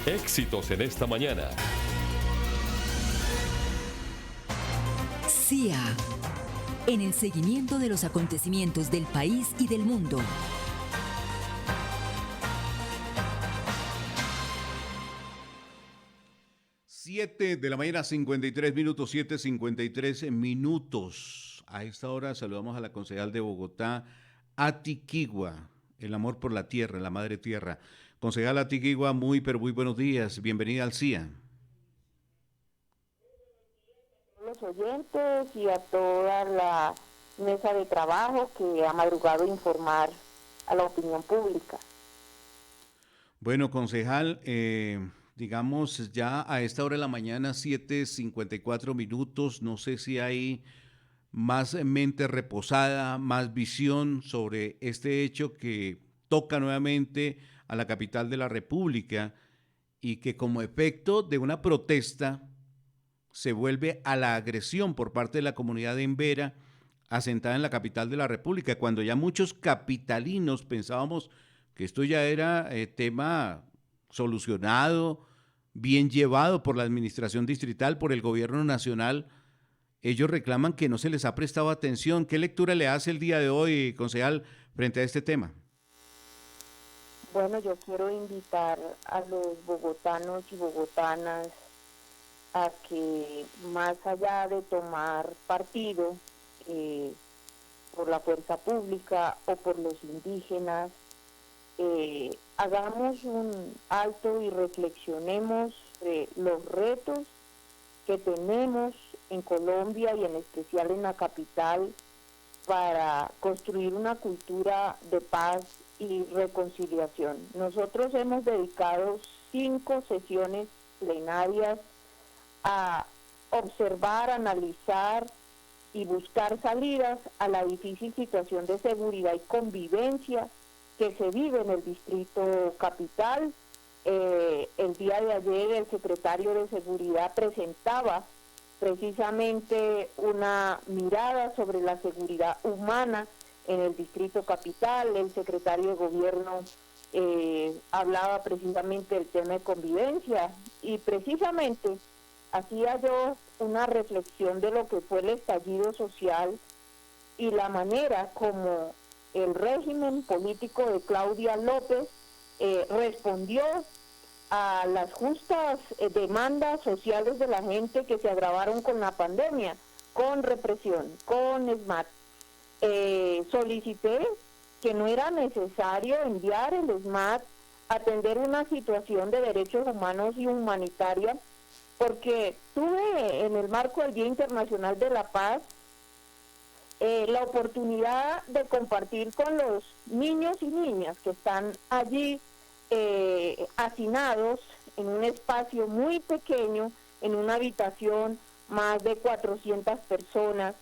Éxitos en esta mañana. CIA. En el seguimiento de los acontecimientos del país y del mundo. Siete de la mañana, 53 minutos, 7:53 minutos. A esta hora saludamos a la concejal de Bogotá, Atiquigua, el amor por la tierra, la madre tierra. Concejal Atiquigua, pero muy buenos días. Bienvenida al CIA. Los oyentes y a toda la mesa de trabajo que ha madrugado a informar a la opinión pública. Bueno, concejal, digamos ya a esta hora de la mañana, 7:54 minutos, no sé si hay más mente reposada, más visión sobre este hecho que toca nuevamente a la capital de la República y que como efecto de una protesta se vuelve a la agresión por parte de la comunidad de Embera, asentada en la capital de la República, cuando ya muchos capitalinos pensábamos que esto ya era tema solucionado, bien llevado por la administración distrital, por el gobierno nacional. Ellos reclaman que no se les ha prestado atención. ¿Qué lectura le hace el día de hoy, concejal, frente a este tema? Bueno, yo quiero invitar a los bogotanos y bogotanas a que más allá de tomar partido por la fuerza pública o por los indígenas, hagamos un alto y reflexionemos los retos que tenemos en Colombia y en especial en la capital para construir una cultura de paz y reconciliación. Nosotros hemos dedicado 5 sesiones plenarias a observar, analizar y buscar salidas a la difícil situación de seguridad y convivencia que se vive en el distrito capital. El día de ayer el secretario de Seguridad presentaba precisamente una mirada sobre la seguridad humana en el distrito capital. El secretario de Gobierno hablaba precisamente del tema de convivencia y precisamente hacía yo una reflexión de lo que fue el estallido social y la manera como el régimen político de Claudia López respondió a las justas demandas sociales de la gente que se agravaron con la pandemia, con represión, con SMAT. Solicité que no era necesario enviar el SMAT a atender una situación de derechos humanos y humanitaria, porque tuve en el marco del Día Internacional de la Paz la oportunidad de compartir con los niños y niñas que están allí hacinados en un espacio muy pequeño, en una habitación, más de 400 personas,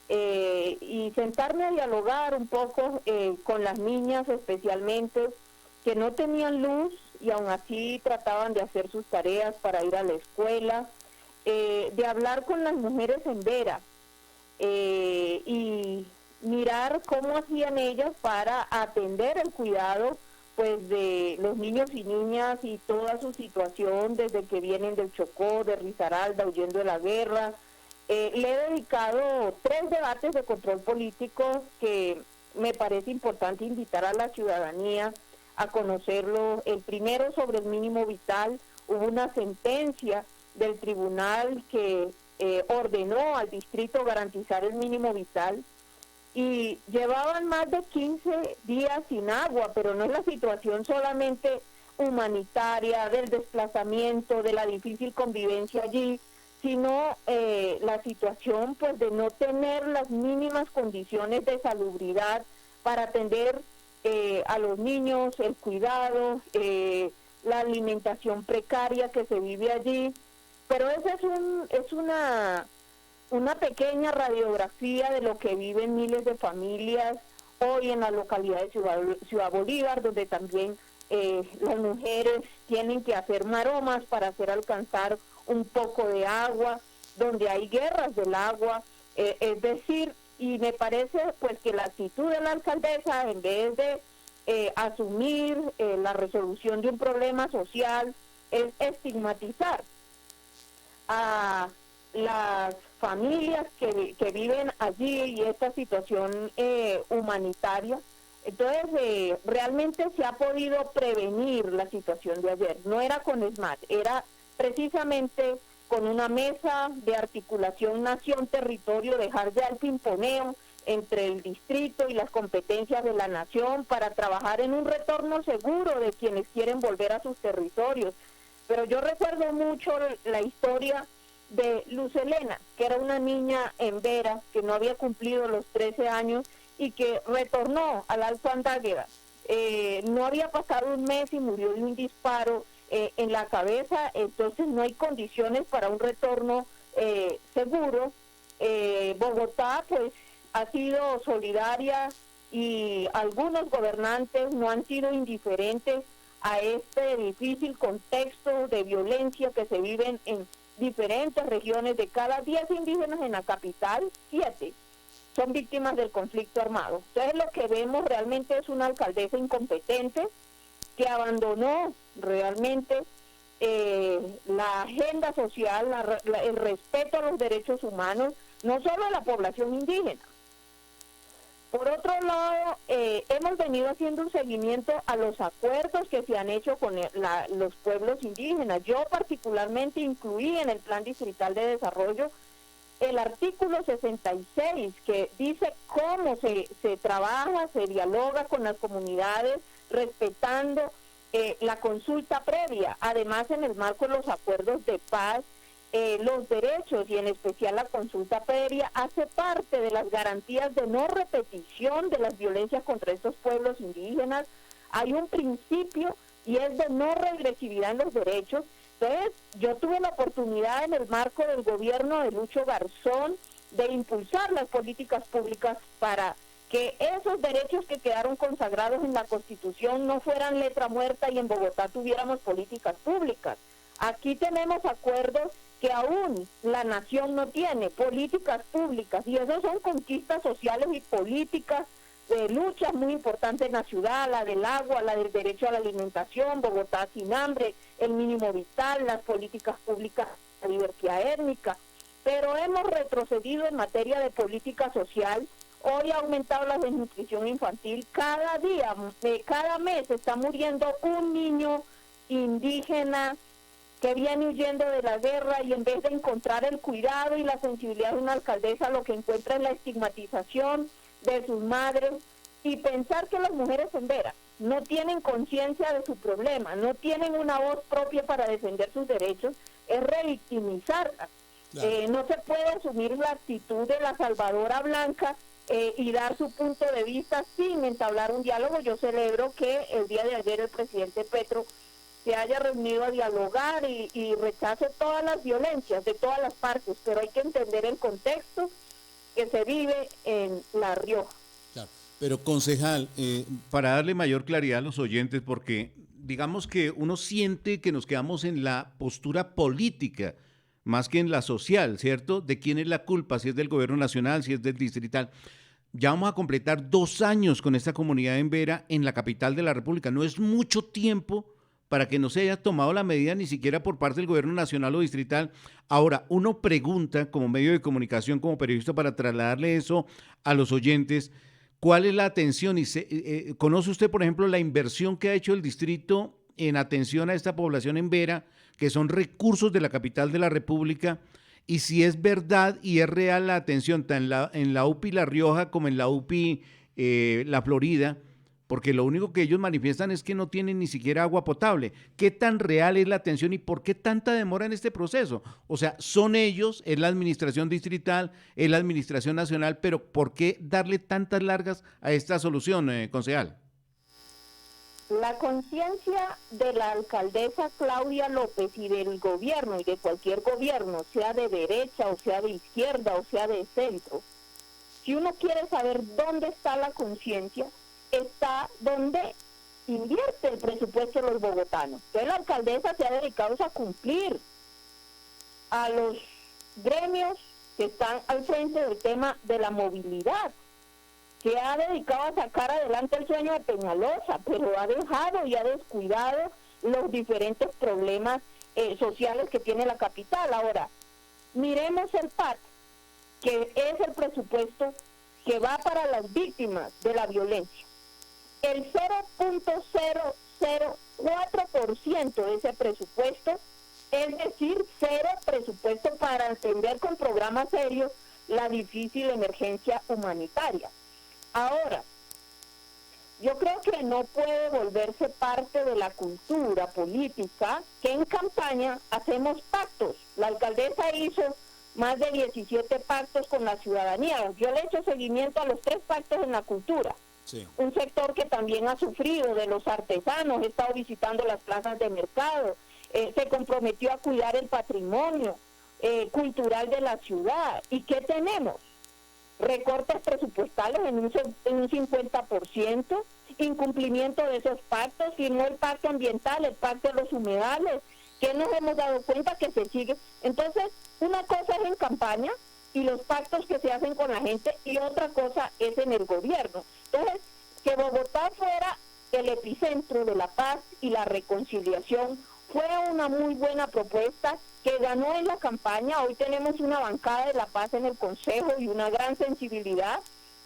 y sentarme a dialogar un poco con las niñas especialmente, que no tenían luz y aún así trataban de hacer sus tareas para ir a la escuela, de hablar con las mujeres en Vera, y mirar cómo hacían ellas para atender el cuidado pues de los niños y niñas y toda su situación desde que vienen del Chocó, de Risaralda, huyendo de la guerra. Le he dedicado 3 debates de control político que me parece importante invitar a la ciudadanía a conocerlo. El primero sobre el mínimo vital. Hubo una sentencia del tribunal que ordenó al distrito garantizar el mínimo vital y llevaban más de 15 días sin agua, pero no es la situación solamente humanitaria, del desplazamiento, de la difícil convivencia allí, sino la situación pues de no tener las mínimas condiciones de salubridad para atender a los niños, el cuidado, la alimentación precaria que se vive allí. Pero esa es una pequeña radiografía de lo que viven miles de familias hoy en la localidad de Ciudad Bolívar, donde también las mujeres tienen que hacer maromas para hacer alcanzar un poco de agua, donde hay guerras del agua, es decir, y me parece pues que la actitud de la alcaldesa, en vez de asumir la resolución de un problema social, es estigmatizar a las familias que viven allí y esta situación humanitaria. Entonces, realmente se ha podido prevenir la situación de ayer. No era con SMAT, era precisamente con una mesa de articulación nación-territorio, dejar ya el pimponeo entre el distrito y las competencias de la nación para trabajar en un retorno seguro de quienes quieren volver a sus territorios. Pero yo recuerdo mucho la historia de Luz Helena, que era una niña en Vera, que no había cumplido los 13 años y que retornó al Alto Andágueda. No había pasado un mes y murió de un disparo en la cabeza, entonces no hay condiciones para un retorno seguro. Bogotá pues ha sido solidaria y algunos gobernantes no han sido indiferentes a este difícil contexto de violencia que se vive en diferentes regiones. De cada 10 indígenas en la capital, 7 son víctimas del conflicto armado. Entonces lo que vemos realmente es una alcaldesa incompetente que abandonó realmente la agenda social, el respeto a los derechos humanos, no solo de la población indígena. Por otro lado, hemos venido haciendo un seguimiento a los acuerdos que se han hecho con los pueblos indígenas. Yo particularmente incluí en el Plan Distrital de Desarrollo el artículo 66, que dice cómo se trabaja, se dialoga con las comunidades, respetando la consulta previa. Además, en el marco de los acuerdos de paz, los derechos y en especial la consulta previa hace parte de las garantías de no repetición de las violencias contra estos pueblos indígenas. Hay un principio y es de no regresividad en los derechos. Entonces, yo tuve la oportunidad en el marco del gobierno de Lucho Garzón de impulsar las políticas públicas para que esos derechos que quedaron consagrados en la Constitución no fueran letra muerta y en Bogotá tuviéramos políticas públicas. Aquí tenemos acuerdos que aún la nación no tiene, políticas públicas, y esas son conquistas sociales y políticas, luchas muy importantes en la ciudad, la del agua, la del derecho a la alimentación, Bogotá sin hambre, el mínimo vital, las políticas públicas de diversidad étnica, pero hemos retrocedido en materia de política social. Hoy ha aumentado la desnutrición infantil, cada día, cada mes está muriendo un niño indígena que viene huyendo de la guerra y en vez de encontrar el cuidado y la sensibilidad de una alcaldesa, lo que encuentra es la estigmatización de sus madres y pensar que las mujeres en Vera no tienen conciencia de su problema, no tienen una voz propia para defender sus derechos, es revictimizarlas. Claro. No se puede asumir la actitud de la salvadora blanca y dar su punto de vista sin entablar un diálogo. Yo celebro que el día de ayer el presidente Petro se haya reunido a dialogar y rechace todas las violencias de todas las partes, pero hay que entender el contexto que se vive en La Rioja. Claro, pero concejal, para darle mayor claridad a los oyentes, porque digamos que uno siente que nos quedamos en la postura política, más que en la social, ¿cierto? De quién es la culpa, si es del gobierno nacional, si es del distrital. Ya vamos a completar 2 años con esta comunidad en Vera, en la capital de la República. No es mucho tiempo para que no se haya tomado la medida ni siquiera por parte del gobierno nacional o distrital. Ahora, uno pregunta como medio de comunicación, como periodista, para trasladarle eso a los oyentes, ¿cuál es la atención? Y ¿conoce usted, por ejemplo, la inversión que ha hecho el distrito en atención a esta población en Vera, que son recursos de la capital de la República? Y si es verdad y es real la atención tanto en la UPI La Rioja como en la UPI La Florida, porque lo único que ellos manifiestan es que no tienen ni siquiera agua potable. ¿Qué tan real es la atención y por qué tanta demora en este proceso? O sea, son ellos, es la administración distrital, es la administración nacional, pero ¿por qué darle tantas largas a esta solución, concejal? La conciencia de la alcaldesa Claudia López y del gobierno y de cualquier gobierno, sea de derecha o sea de izquierda o sea de centro, si uno quiere saber dónde está la conciencia, está donde invierte el presupuesto de los bogotanos. Entonces la alcaldesa se ha dedicado a cumplir a los gremios que están al frente del tema de la movilidad. Se ha dedicado a sacar adelante el sueño de Peñalosa, pero ha dejado y ha descuidado los diferentes problemas sociales que tiene la capital. Ahora, miremos el PAT, que es el presupuesto que va para las víctimas de la violencia. El 0.004% de ese presupuesto, es decir, cero presupuesto para atender con programas serios la difícil emergencia humanitaria. Ahora, yo creo que no puede volverse parte de la cultura política que en campaña hacemos pactos. La alcaldesa hizo más de 17 pactos con la ciudadanía. Yo le he hecho seguimiento a los 3 pactos en la cultura. Sí. Un sector que también ha sufrido de los artesanos, he estado visitando las plazas de mercado, se comprometió a cuidar el patrimonio cultural de la ciudad. ¿Y qué tenemos? Recortes presupuestales en un 50%, incumplimiento de esos pactos, firmó el pacto ambiental, el pacto de los humedales, que nos hemos dado cuenta que se sigue. Entonces, una cosa es en campaña y los pactos que se hacen con la gente, y otra cosa es en el gobierno. Entonces, que Bogotá fuera el epicentro de la paz y la reconciliación fue una muy buena propuesta que ganó en la campaña. Hoy tenemos una bancada de la paz en el Consejo y una gran sensibilidad.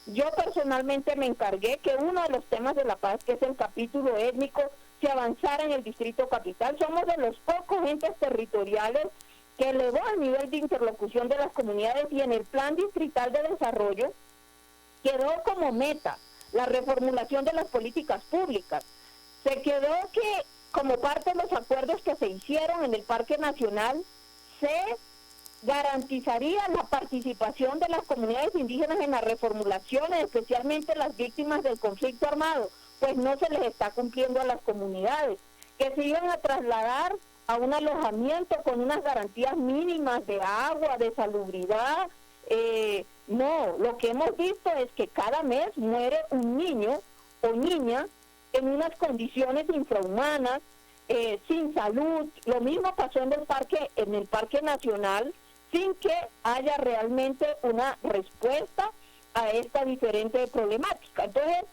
Yo personalmente me encargué que uno de los temas de la paz, que es el capítulo étnico, se avanzara en el Distrito Capital. Somos de los pocos entes territoriales que elevó el nivel de interlocución de las comunidades, y en el Plan Distrital de Desarrollo quedó como meta la reformulación de las políticas públicas. Se quedó que, como parte de los acuerdos que se hicieron en el Parque Nacional, se garantizaría la participación de las comunidades indígenas en las reformulaciones, especialmente las víctimas del conflicto armado, pues no se les está cumpliendo a las comunidades, que se iban a trasladar a un alojamiento con unas garantías mínimas de agua, de salubridad. No, lo que hemos visto es que cada mes muere un niño o niña en unas condiciones infrahumanas, sin salud. Lo mismo pasó en el Parque Nacional, sin que haya realmente una respuesta a esta diferente problemática. Entonces,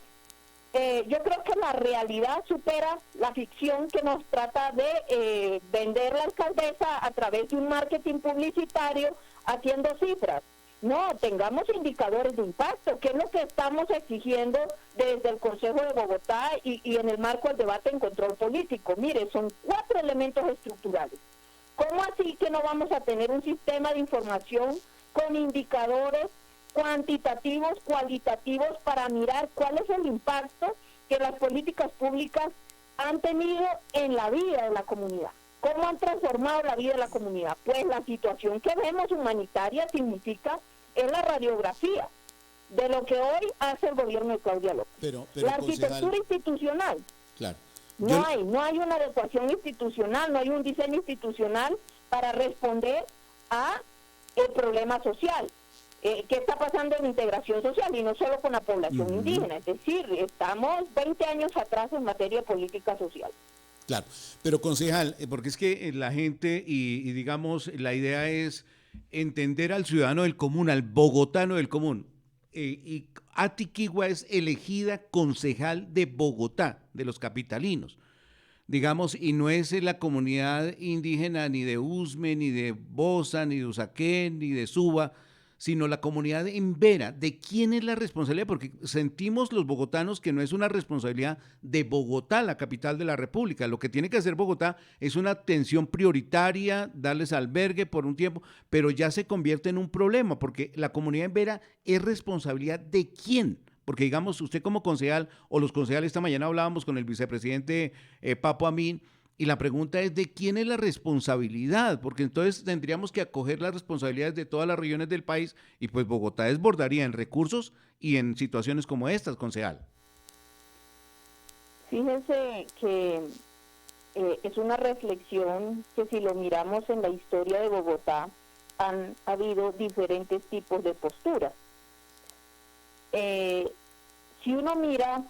yo creo que la realidad supera la ficción que nos trata de vender la alcaldesa a través de un marketing publicitario haciendo cifras. No, tengamos indicadores de impacto, que es lo que estamos exigiendo desde el Consejo de Bogotá y en el marco del debate en control político. Mire, son 4 elementos estructurales. ¿Cómo así que no vamos a tener un sistema de información con indicadores cuantitativos, cualitativos, para mirar cuál es el impacto que las políticas públicas han tenido en la vida de la comunidad? ¿Cómo han transformado la vida de la comunidad? Pues la situación que vemos humanitaria significa, es la radiografía de lo que hoy hace el gobierno de Claudia López. Pero la arquitectura institucional. Claro. No hay una adecuación institucional, no hay un diseño institucional para responder a el problema social. ¿Qué está pasando en integración social? Y no solo con la población indígena. Es decir, estamos 20 años atrás en materia de política social. Claro, pero concejal, porque es que la gente y digamos, la idea es entender al ciudadano del común, al bogotano del común. Y Ati Quigua es elegida concejal de Bogotá, de los capitalinos, digamos, y no es la comunidad indígena ni de Usme, ni de Bosa, ni de Usaquén, ni de Suba, sino la comunidad en Vera. ¿De quién es la responsabilidad? Porque sentimos los bogotanos que no es una responsabilidad de Bogotá, la capital de la República. Lo que tiene que hacer Bogotá es una atención prioritaria, darles albergue por un tiempo, pero ya se convierte en un problema, porque la comunidad en Vera es responsabilidad de quién. Porque digamos, usted como concejal, o los concejales, esta mañana hablábamos con el vicepresidente Papo Amin, y la pregunta es de quién es la responsabilidad, porque entonces tendríamos que acoger las responsabilidades de todas las regiones del país, y pues Bogotá desbordaría en recursos y en situaciones como estas, concejal. Fíjense que es una reflexión que, si lo miramos en la historia de Bogotá, han habido diferentes tipos de posturas. Si uno mira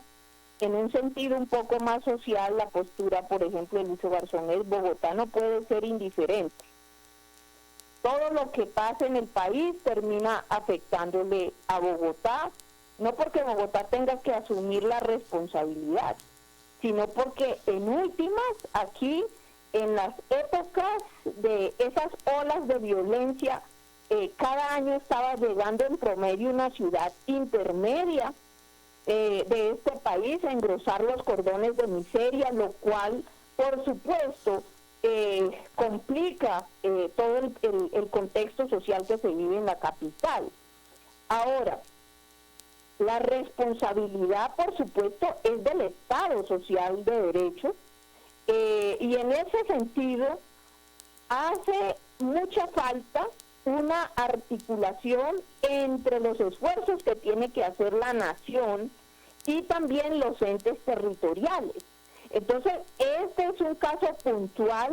en un sentido un poco más social, la postura, por ejemplo, de Lucho Garzón es: Bogotá no puede ser indiferente. Todo lo que pasa en el país termina afectándole a Bogotá, no porque Bogotá tenga que asumir la responsabilidad, sino porque en últimas aquí, en las épocas de esas olas de violencia, cada año estaba llegando en promedio una ciudad intermedia de este país a engrosar los cordones de miseria, lo cual, por supuesto, complica todo el contexto social que se vive en la capital. Ahora, la responsabilidad, por supuesto, es del Estado social de derecho, y en ese sentido hace mucha falta una articulación entre los esfuerzos que tiene que hacer la nación y también los entes territoriales. Entonces, este es un caso puntual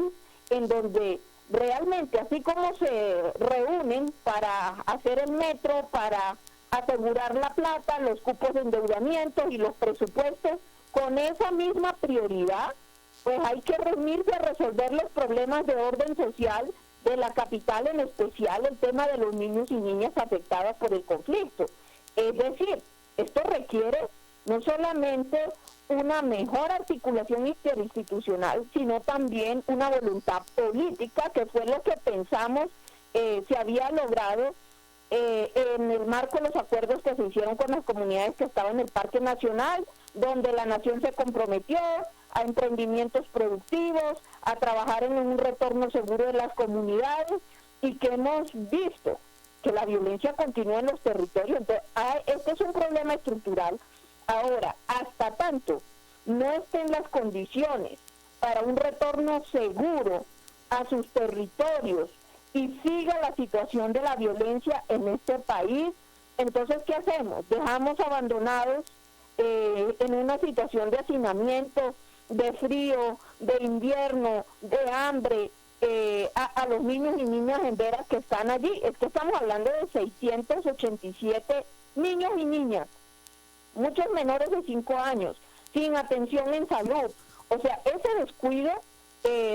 en donde realmente, así como se reúnen para hacer el metro, para asegurar la plata, los cupos de endeudamiento y los presupuestos, con esa misma prioridad, pues hay que reunirse a resolver los problemas de orden social de la capital, en especial el tema de los niños y niñas afectadas por el conflicto. Es decir, esto requiere no solamente una mejor articulación interinstitucional, sino también una voluntad política, que fue lo que pensamos se había logrado en el marco de los acuerdos que se hicieron con las comunidades que estaban en el Parque Nacional, donde la nación se comprometió a emprendimientos productivos, a trabajar en un retorno seguro de las comunidades, y que hemos visto que la violencia continúa en los territorios. Entonces, este es un problema estructural. Ahora, hasta tanto no estén las condiciones para un retorno seguro a sus territorios y siga la situación de la violencia en este país, entonces, ¿qué hacemos? Dejamos abandonados en una situación de hacinamiento, de frío, de invierno, de hambre, a los niños y niñas en veras que están allí. Es que estamos hablando de 687 niños y niñas, muchos menores de 5 años, sin atención en salud. O sea, ese descuido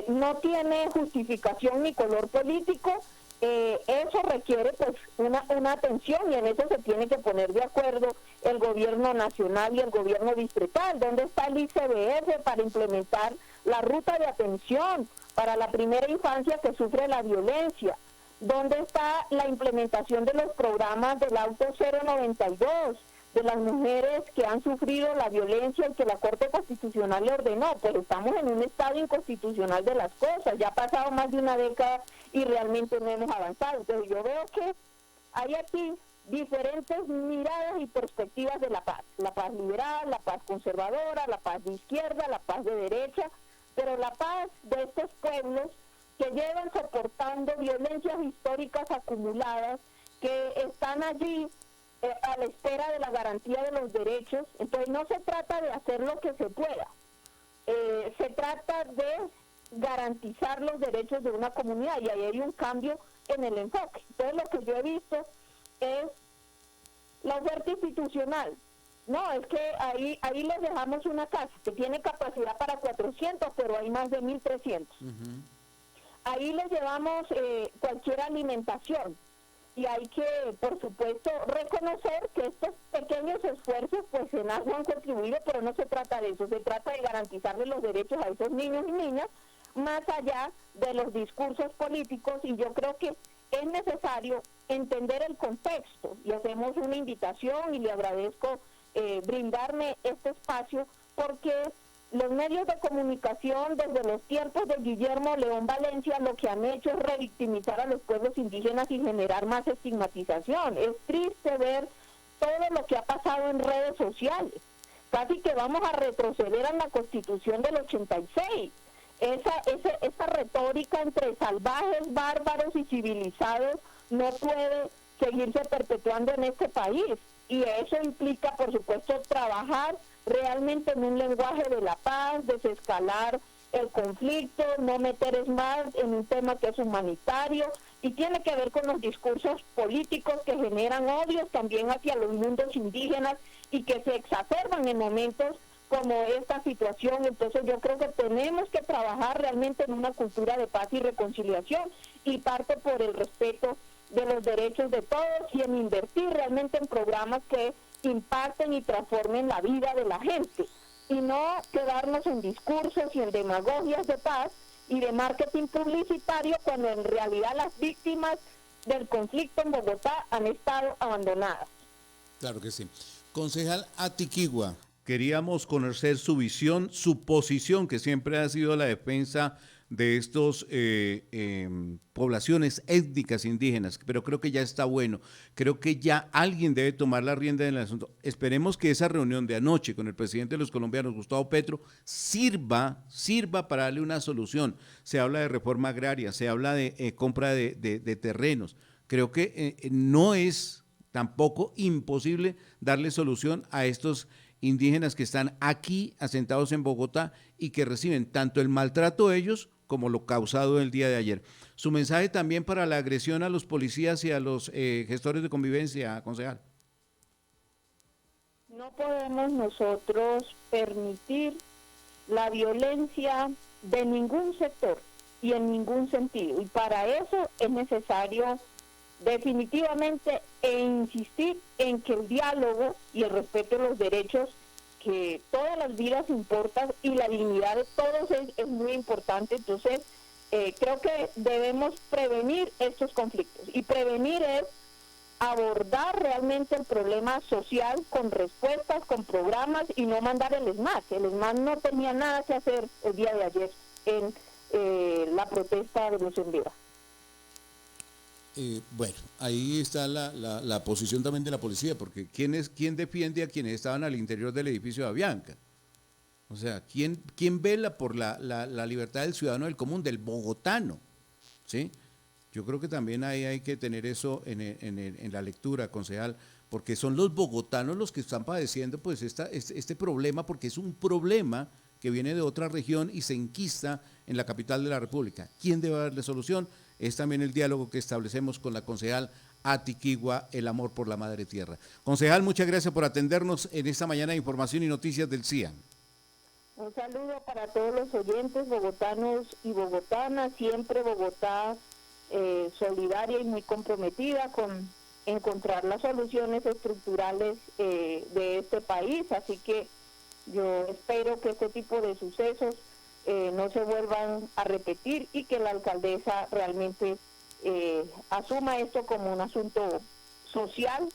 no tiene justificación ni color político. Eso requiere pues una atención, y en eso se tiene que poner de acuerdo el gobierno nacional y el gobierno distrital. ¿Dónde está el ICBF para implementar la ruta de atención para la primera infancia que sufre la violencia? ¿Dónde está la implementación de los programas del auto 092 de las mujeres que han sufrido la violencia y que la Corte Constitucional le ordenó? Pues estamos en un estado inconstitucional de las cosas, ya ha pasado más de una década y realmente no hemos avanzado. Entonces yo veo que hay aquí diferentes miradas y perspectivas de la paz liberal, la paz conservadora, la paz de izquierda, la paz de derecha, pero la paz de estos pueblos que llevan soportando violencias históricas acumuladas, que están allí a la espera de la garantía de los derechos. Entonces no se trata de hacer lo que se pueda, se trata de garantizar los derechos de una comunidad, y ahí hay un cambio en el enfoque. Entonces lo que yo he visto es la oferta institucional. No, es que ahí les dejamos una casa que tiene capacidad para 400, pero hay más de 1.300. Ahí les llevamos cualquier alimentación, y hay que, por supuesto, reconocer que estos pequeños esfuerzos pues en algo han contribuido, pero no se trata de eso, se trata de garantizarle los derechos a esos niños y niñas, más allá de los discursos políticos. Y yo creo que es necesario entender el contexto, y hacemos una invitación, y le agradezco brindarme este espacio, porque los medios de comunicación desde los tiempos de Guillermo León Valencia lo que han hecho es revictimizar a los pueblos indígenas y generar más estigmatización. Es triste ver todo lo que ha pasado en redes sociales. Casi que vamos a retroceder a la Constitución del 86. Esa retórica entre salvajes, bárbaros y civilizados no puede seguirse perpetuando en este país, y eso implica, por supuesto, trabajar realmente en un lenguaje de la paz, desescalar el conflicto, no meter más en un tema que es humanitario, y tiene que ver con los discursos políticos que generan odios también hacia los mundos indígenas y que se exacerban en momentos como esta situación. Entonces yo creo que tenemos que trabajar realmente en una cultura de paz y reconciliación, y parte por el respeto de los derechos de todos, y en invertir realmente en programas que impacten y transformen la vida de la gente. y no quedarnos en discursos y en demagogias de paz y de marketing publicitario cuando en realidad las víctimas del conflicto en Bogotá han estado abandonadas. Claro que sí. Concejal Atiquigua. Queríamos conocer su visión, su posición, que siempre ha sido la defensa de estos poblaciones étnicas indígenas, pero creo que ya está bueno, creo que ya alguien debe tomar la rienda del asunto. Esperemos que esa reunión de anoche con el presidente de los colombianos, Gustavo Petro, sirva para darle una solución. Se habla de reforma agraria, se habla de compra de terrenos. Creo que no es tampoco imposible darle solución a estos indígenas que están aquí asentados en Bogotá y que reciben tanto el maltrato de ellos como lo causado el día de ayer. Su mensaje también para la agresión a los policías y a los gestores de convivencia, concejal. No podemos nosotros permitir la violencia de ningún sector y en ningún sentido. Y para eso es necesario definitivamente insistir en que el diálogo y el respeto de los derechos, que todas las vidas importan y la dignidad de todos es muy importante. Entonces creo que debemos prevenir estos conflictos, y prevenir es abordar realmente el problema social con respuestas, con programas, y no mandar el ESMAD. El ESMAD no tenía nada que hacer el día de ayer en la protesta de Luz en Viva. Bueno, ahí está la posición también de la policía, porque ¿Quién defiende a quienes estaban al interior del edificio de Avianca? O sea, ¿quién vela por la libertad del ciudadano del común, del bogotano? ¿Sí? Yo creo que también ahí hay que tener eso en la lectura, concejal, porque son los bogotanos los que están padeciendo pues este problema, porque es un problema que viene de otra región y se enquista en la capital de la República. ¿Quién debe darle solución? Es también el diálogo que establecemos con la concejal Atiquigua, el amor por la madre tierra. Concejal, muchas gracias por atendernos en esta mañana de información y noticias del CIAN. Un saludo para todos los oyentes bogotanos y bogotanas, siempre Bogotá solidaria y muy comprometida con encontrar las soluciones estructurales de este país, así que yo espero que este tipo de sucesos no se vuelvan a repetir y que la alcaldesa realmente asuma esto como un asunto social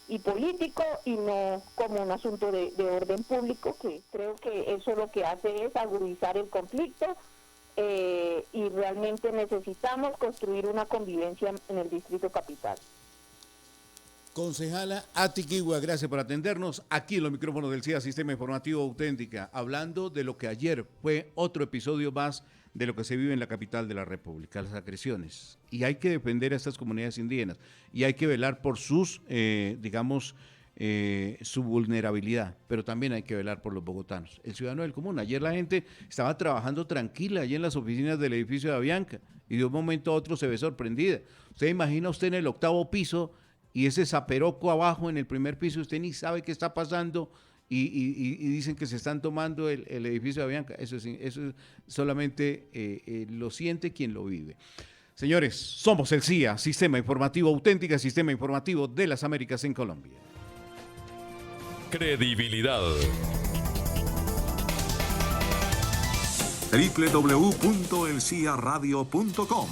y político y no como un asunto de orden público, que creo que eso lo que hace es agudizar el conflicto y realmente necesitamos construir una convivencia en el Distrito Capital. concejala Atiquigua, gracias por atendernos aquí en los micrófonos del CIA, Sistema Informativo Auténtica, hablando de lo que ayer fue otro episodio más de lo que se vive en la capital de la República, las agresiones. Y hay que defender a estas comunidades indígenas y hay que velar por sus, su vulnerabilidad, pero también hay que velar por los bogotanos, el ciudadano del común. Ayer la gente estaba trabajando tranquila allí en las oficinas del edificio de Avianca y de un momento a otro se ve sorprendida. Usted imagina usted en el 8º piso y ese zaperoco abajo en el primer piso, usted ni sabe qué está pasando y dicen que se están tomando el edificio de Avianca. Eso solamente lo siente quien lo vive. Señores, somos el CIA, Sistema Informativo Auténtica, Sistema Informativo de las Américas en Colombia. Credibilidad. www.elciaradio.com